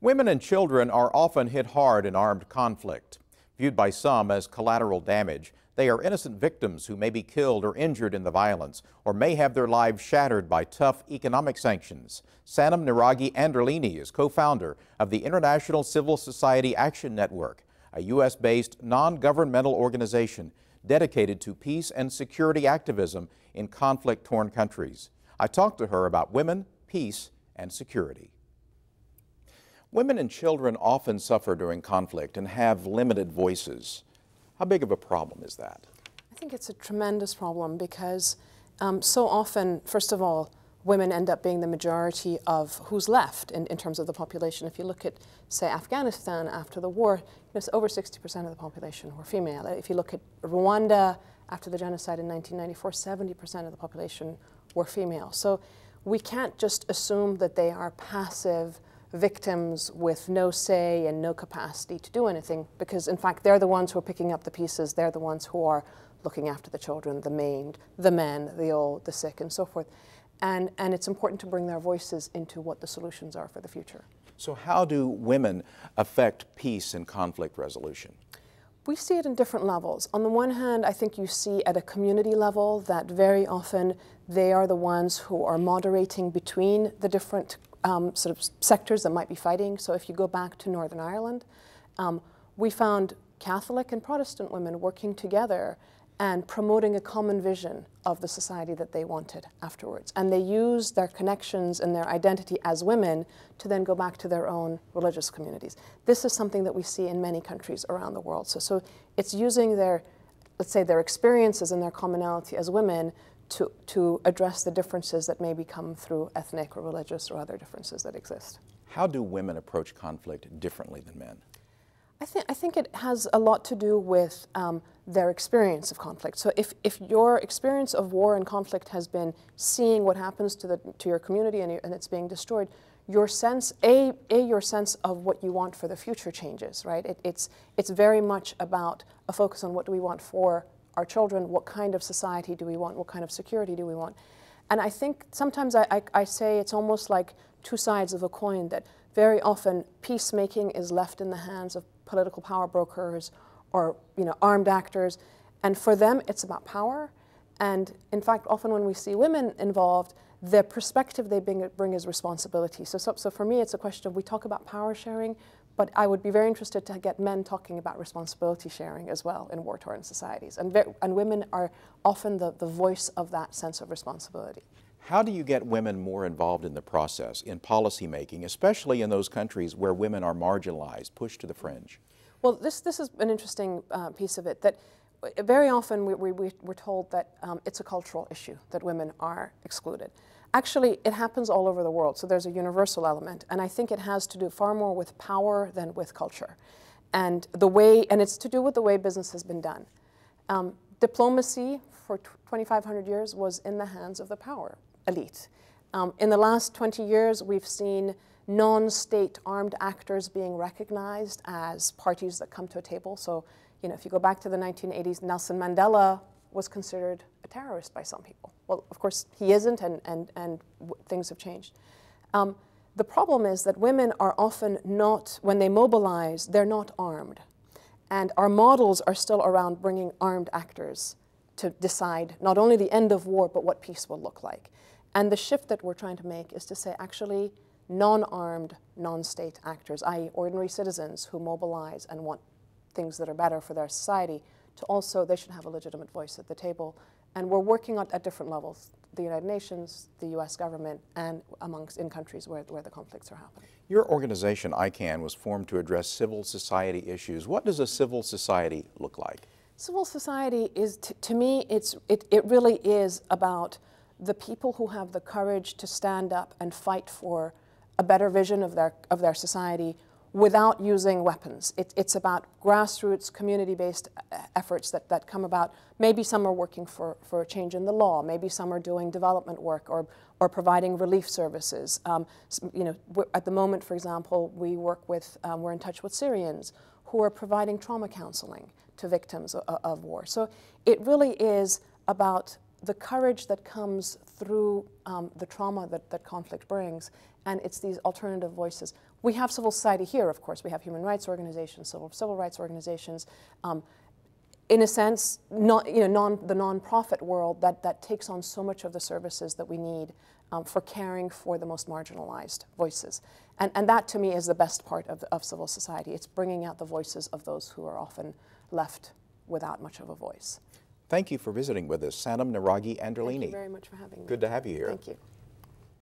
Women and children are often hit hard in armed conflict. Viewed by some as collateral damage, they are innocent victims who may be killed or injured in the violence or may have their lives shattered by tough economic sanctions. Sanam Anderlini is co-founder of the International Civil Society Action Network, a U.S.-based non-governmental organization dedicated to peace and security activism in conflict-torn countries. I talked to her about women, peace, and security. Women and children often suffer during conflict and have limited voices. How big of a problem is that? I think it's a tremendous problem because so often, first of all, women end up being the majority of who's left in terms of the population. If you look at, say, Afghanistan after the war, it's over 60% of the population were female. If you look at Rwanda after the genocide in 1994, 70% of the population were female. So we can't just assume that they are passive victims with no say and no capacity to do anything, because in fact they're the ones who are picking up the pieces, they're the ones who are looking after the children, the maimed, the men, the old, the sick, and so forth. And it's important to bring their voices into what the solutions are for the future. So how do women affect peace and conflict resolution? We see it in different levels. On the one hand, I think you see at a community level that very often they are the ones who are moderating between the different sort of sectors that might be fighting. So if you go back to Northern Ireland, we found Catholic and Protestant women working together and promoting a common vision of the society that they wanted afterwards. And they used their connections and their identity as women to then go back to their own religious communities. This is something that we see in many countries around the world. So it's using their, let's say, their experiences and their commonality as women to address the differences that maybe come through ethnic or religious or other differences that exist. How do women approach conflict differently than men? I think it has a lot to do with their experience of conflict. So if your experience of war and conflict has been seeing what happens to your community and it's being destroyed, your sense, your sense of what you want for the future changes, right? It's very much about a focus on what do we want for our children, what kind of society do we want, what kind of security do we want. And I think sometimes I say it's almost like two sides of a coin, that very often peacemaking is left in the hands of political power brokers or armed actors, and for them it's about power. And in fact, often when we see women involved, the perspective they bring is responsibility. So for me, it's a question of, we talk about power sharing, but I would be very interested to get men talking about responsibility sharing as well in war-torn societies. And women are often the voice of that sense of responsibility. How do you get women more involved in the process, in policy making, especially in those countries where women are marginalized, pushed to the fringe? Well, this is an interesting piece of it, that very often we're told that it's a cultural issue, that women are excluded. Actually, it happens all over the world, so there's a universal element, and I think it has to do far more with power than with culture, and it's to do with the way business has been done. Diplomacy for 2,500 years was in the hands of the power elite. In the last 20 years, we've seen non-state armed actors being recognized as parties that come to a table. So, if you go back to the 1980s, Nelson Mandela was considered a terrorist by some people. Well, of course, he isn't, and things have changed. The problem is that women are often not, when they mobilize, they're not armed. And our models are still around bringing armed actors to decide not only the end of war, but what peace will look like. And the shift that we're trying to make is to say, actually, non-armed, non-state actors, i.e. ordinary citizens who mobilize and want things that are better for their society, they should have a legitimate voice at the table. And we're working at different levels, the United Nations, the US government, and in countries where the conflicts are happening. Your organization, ICANN, was formed to address civil society issues. What does a civil society look like? Civil society is, to me, it really is about the people who have the courage to stand up and fight for a better vision of their society without using weapons. It's about grassroots, community-based efforts that come about. Maybe some are working for a change in the law. Maybe some are doing development work or providing relief services. At the moment, for example, we're in touch with Syrians who are providing trauma counseling to victims of war. So it really is about the courage that comes through the trauma that conflict brings, and it's these alternative voices. We have civil society here, of course. We have human rights organizations, civil rights organizations. In a sense, the nonprofit world that takes on so much of the services that we need for caring for the most marginalized voices. And that, to me, is the best part of civil society. It's bringing out the voices of those who are often left without much of a voice. Thank you for visiting with us, Sanam Anderlini. Thank you very much for having me. Good to have you here. Thank you.